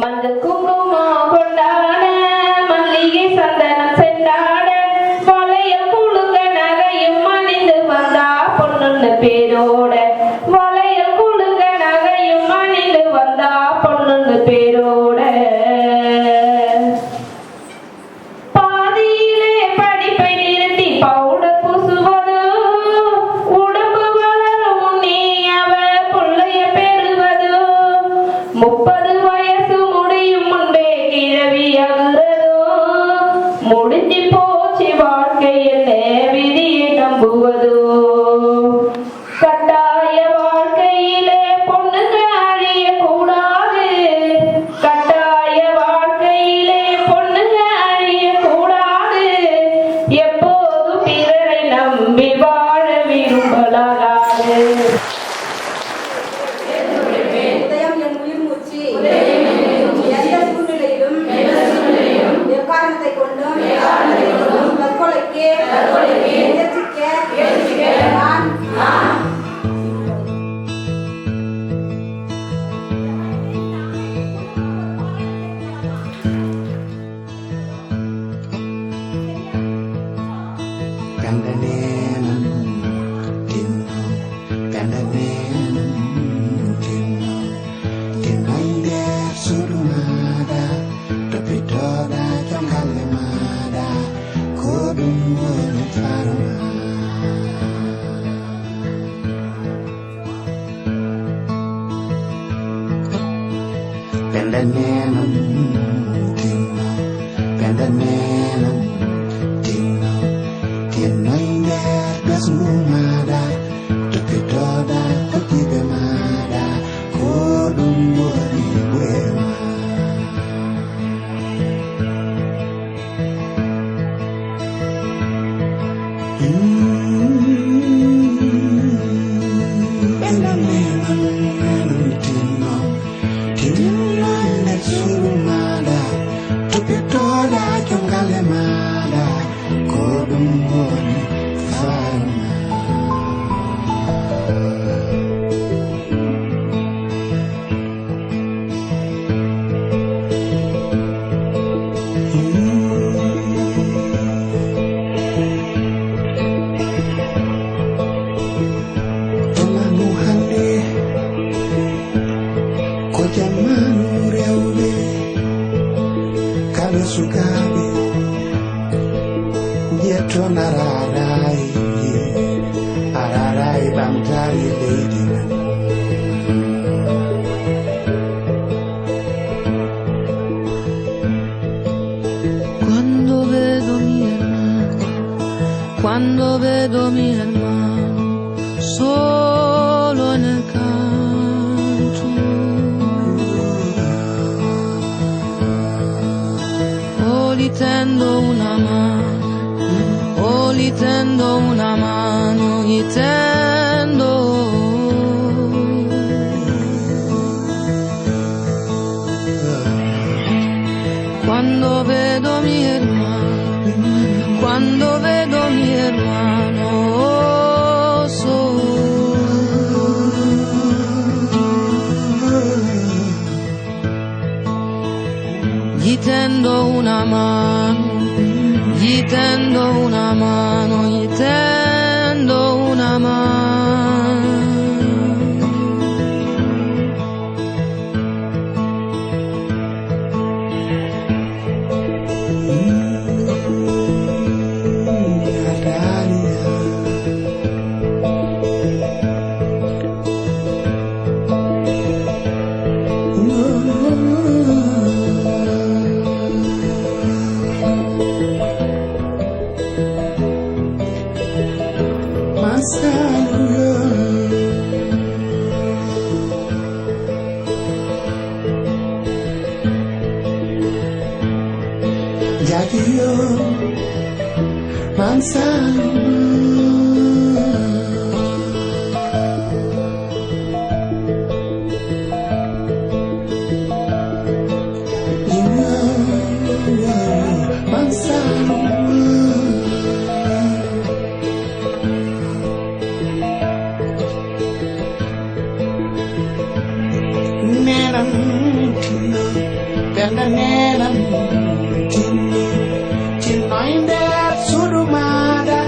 மஞ்சள் குங்குமம் கொண்டாட மல்லிகை சந்தனம் சென்றாட வளையல் குழுங்க நகையும் அணிந்து வந்தா பொண்ணுன்னு பேரோட வளையல் குழுங்க நகையும் அணிந்து வந்தா பொண்ணுன்னு பேரோட பாதியிலே படிப்பை நிறுத்தி பவுடர் பூசுவது உடம்பு வளரும் நீ அவ புள்ளைய பெறுவது 30 வயசு முடியும் முன்பே கிழவியாகிறதோ முடிஞ்சு போச்சு வாழ்க்கையில் விதியை நம்புவதோ கட்டாய வாழ்க்கையிலே பொண்ணுங்க அழிய கூடாது கட்டாய வாழ்க்கையிலே பொண்ணுங்க அழிய கூடாது எப்போதும் பிறரை நம்பி வாழ விரும்பலாகாது உதயம் என் உயிர் மூச்சு எந்த சூழ்நிலையிலும் எக்காரணத்தை கொண்டும் தற்கொலைக்கு முயற்சிக்க நான் Quando vedo mio hermano solo nel canto, o gli tendo una mano, o gli tendo una mano, gli tendo. Quando vedo mio hermano, quando vedo mio hermano gli tendo una mano, gli tendo una mano, gli tendo una mano. Never Kenda nenam Chinoinde surumada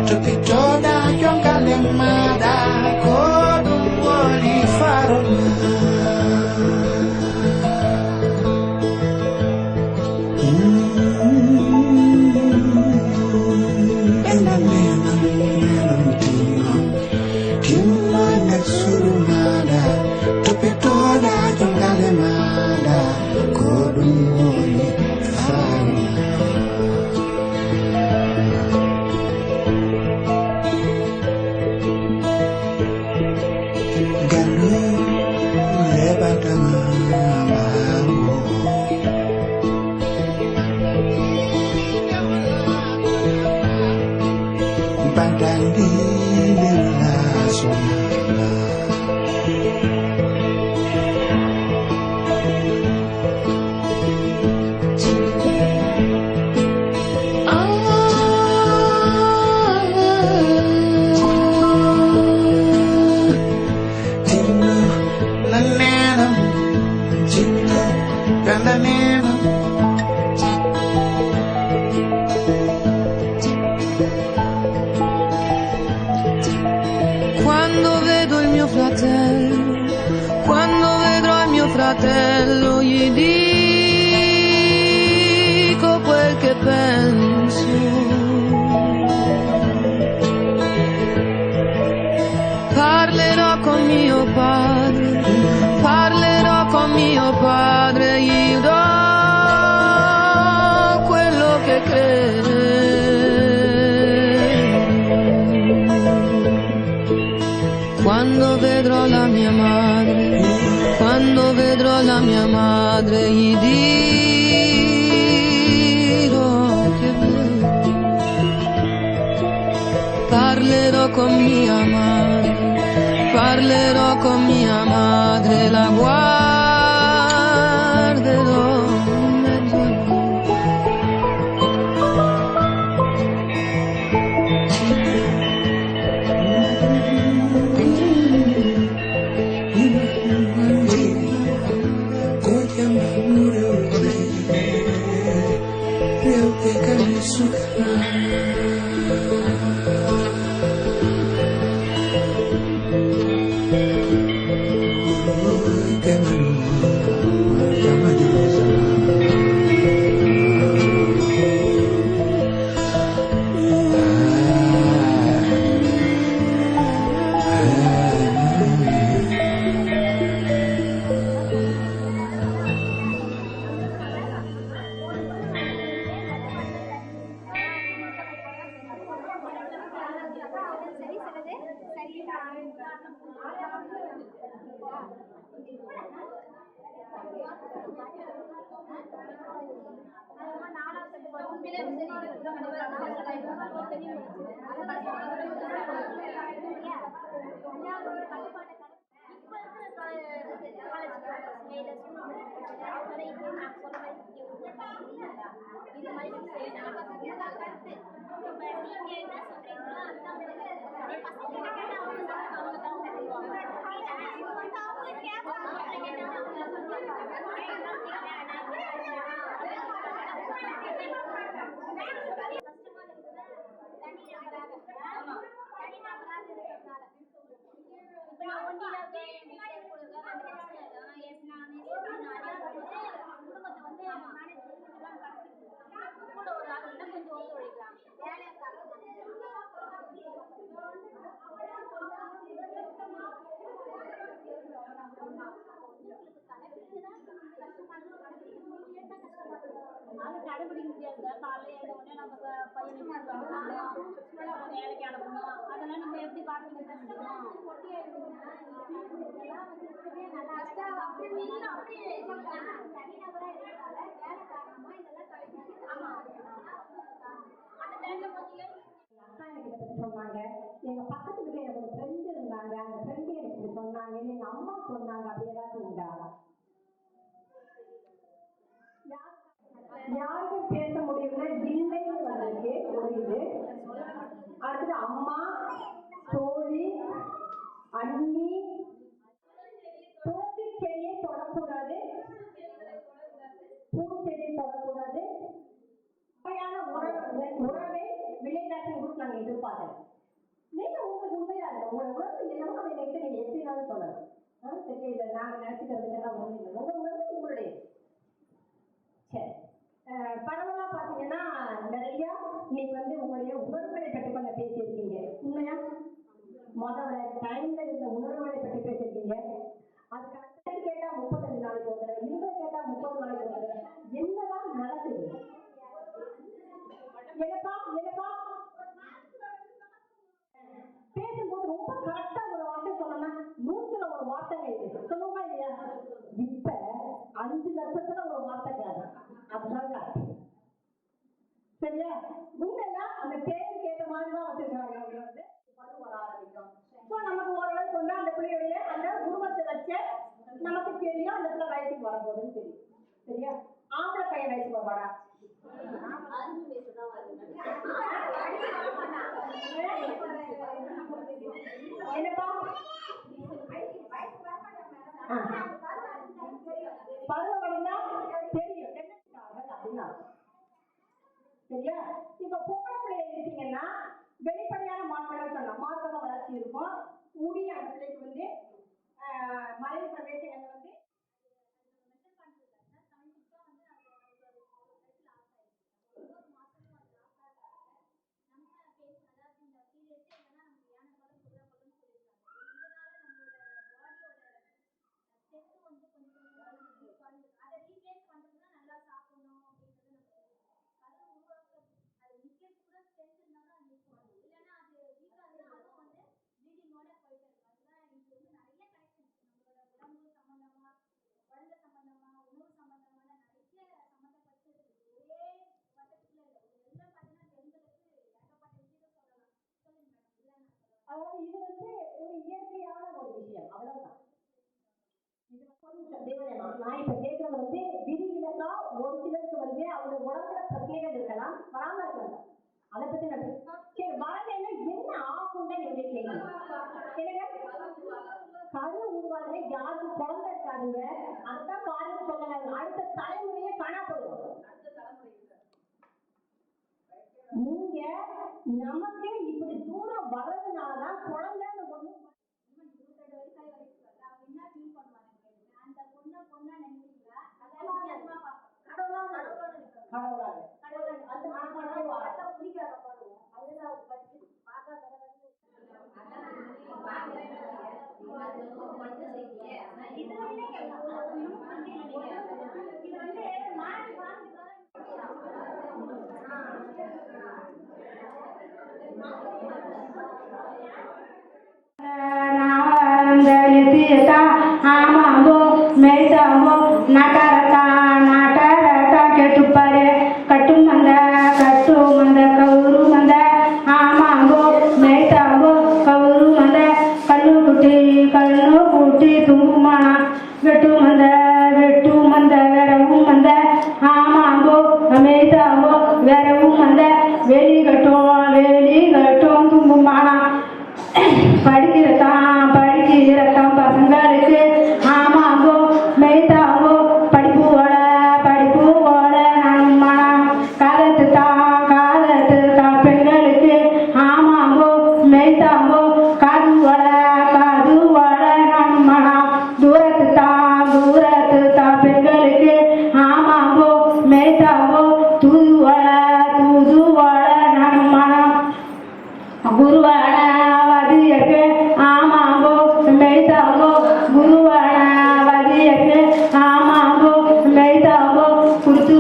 Tupitoda jongalemada Kodum woli faroma Kenda nenam Chinoinde surumada Tupitoda jongalemada Kodum woli faroma Galu lebatama mamu Bandandi lela sonala Cinta nenam Cinta kanda nenam Quando vedo il mio fratello, quando vedrò il mio fratello, gli dico quel che penso. Parlerò con mio padre, gli do quello che credo. Quando vedrò la mia madre, gli dico che parlerò con mia madre, la guarderò in mezzo ai சொன்னாங்க. எங்க பக்கத்து வீட்டுல எனக்கு ஒரு friend இருந்தாங்க, அந்த friend எனக்கு இப்படி சொன்னாங்க, எங்க அம்மா சொன்னாங்க, அப்படி ஏதாச்சும் உண்டா? யாருக்கும் பேச முடியும்னா இல்லைன்னு வந்திருக்கு ஒரு இது. அடுத்தது அம்மா, தோழி, அண்ணி, தோற்றுக்கையே தொடக்கூடாது, பூச்செடி தொடக்கூடாது. உண்மையான உறவை விளையாட்டு கூட நாங்கள் எதிர்பார்க்கல. நீங்க உங்களுக்கு உண்மையா இல்லை, உங்களோட உணர்வு என்னமோ அதை நினைத்து நீங்க எப்படினாலும் சொல்லலாம். சரி, இதை நாங்கள் நினைச்சுக்கிறதுக்கெல்லாம் ஒன்றும் இல்லை. உங்க உணர்வு உங்களுடைய. சரி, பரவலா பாத்தீங்கன்னா நிறைய இன்னைக்கு உங்களுடைய உணர்வுகளை பற்றி கொஞ்சம் பேசியிருக்கீங்க. உண்மையா முதல்ல டைம்ல இந்த உணர்வுகளை பற்றி பேசியிருக்கீங்க. அதுக்கு அடுத்த கேட்டா 35 நாளைக்கு ஒரு தடவை, இந்த கேட்டா 30 நாளைக்கு ஒரு தடவை. என்னதான் நடக்குது? என்னப்பா பேசும்போது ரொம்ப கரெக்டா ஒரு வார்த்தை சொன்னா 100ல ஒரு வார்த்தைங்க இருக்கு சொல்லுமா இல்லையா? இப்ப 5 லட்சத்துல ஒரு வார்த்தை கேட்க அதுதான் சரியா? உண்மையா அந்த பேருக்கு ஏற்ற மாதிரிதான் வச்சிருக்காங்க. அவங்க பருவ வர ஆரம்பிக்கும். ஸோ நமக்கு ஓரளவுக்கு கொண்டா அந்த பிள்ளையுடைய அந்த உருவத்தை வச்ச நமக்கு தெரியும் அந்த பிள்ளை வயசுக்கு வரப்போகுதுன்னு தெரியும். சரியா? ஆம்பளை பையன் வயசுக்கு வரப்பாடா? என்னப்பா பருவம் வந்தா தெரியும் என்ன அப்படின்னா. சரியா? இப்ப பொம்பளை பிள்ளைய இருக்கீங்கன்னா வெளிப்படையான மாற்றங்கள் சொன்னா மார்க்க வளர்ச்சி இருக்கும். முடி அந்த பிள்ளைக்கு மறைவு பிரவேசங்கள்ல அதாவது இது ஒரு இயற்கையான ஒரு விஷயம். அவ்வளவுதான். இது நான் இப்ப கேட்கறது விதிவிலக்கா ஒரு சிலருக்கு அவங்க உடம்புல பிரச்சனைகள் இருக்கலாம், வராம இருக்கலாம். அதை பத்தி நான் சரி வரலைன்னா என்ன ஆகும்னு என்னுடைய கேள்வி. கரு உருவானே யாருக்கும் குழந்தை இருக்காதுங்க. அதுதான் காரணம் சொல்லலாம். அடுத்த தலைமுறையே காணாப்படும். நீங்க நமக்கு இப்படி தூரம் வர்றதுனாலதான் குழந்தைன்னு ஒண்ணு ஆமாம்போ மெய்தாம்போ நாட்டாரத்தா நாட்டாரத்தா கேட்டுப்பாரு கட்டும் வந்த கவுரு வந்த ஆமாம்போ மெய்தாம்போ கவுரு வந்த கண்ணு குட்டி தும்புமானா வெட்டு வந்த வெறவும் வந்த ஆமாம்போ மெய்தாம்போ வெறவும் வந்த வேலி கட்டும் தும்புமானா படிக்கிறதான் பசங்களுக்கு ஆமாம்போ மெய்தாம்போ படிப்பு ஓட நம்மா காதத்து தான் பெண்களுக்கு ஆமாம்போ மெய்தாம்போ காது ஓட நம்மா தூரத்து தான் பெண்களுக்கு ஆமாம்போ மெய்தாம்போ தூது ஓட நம்மா குருவாட வதியக்கு ஆமாம்போ மெய்தாம்போ குருவாட வதியக்கு ஆமாம்போ மெய்தாம்போ குடுத்து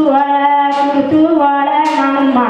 வாழ நம்மா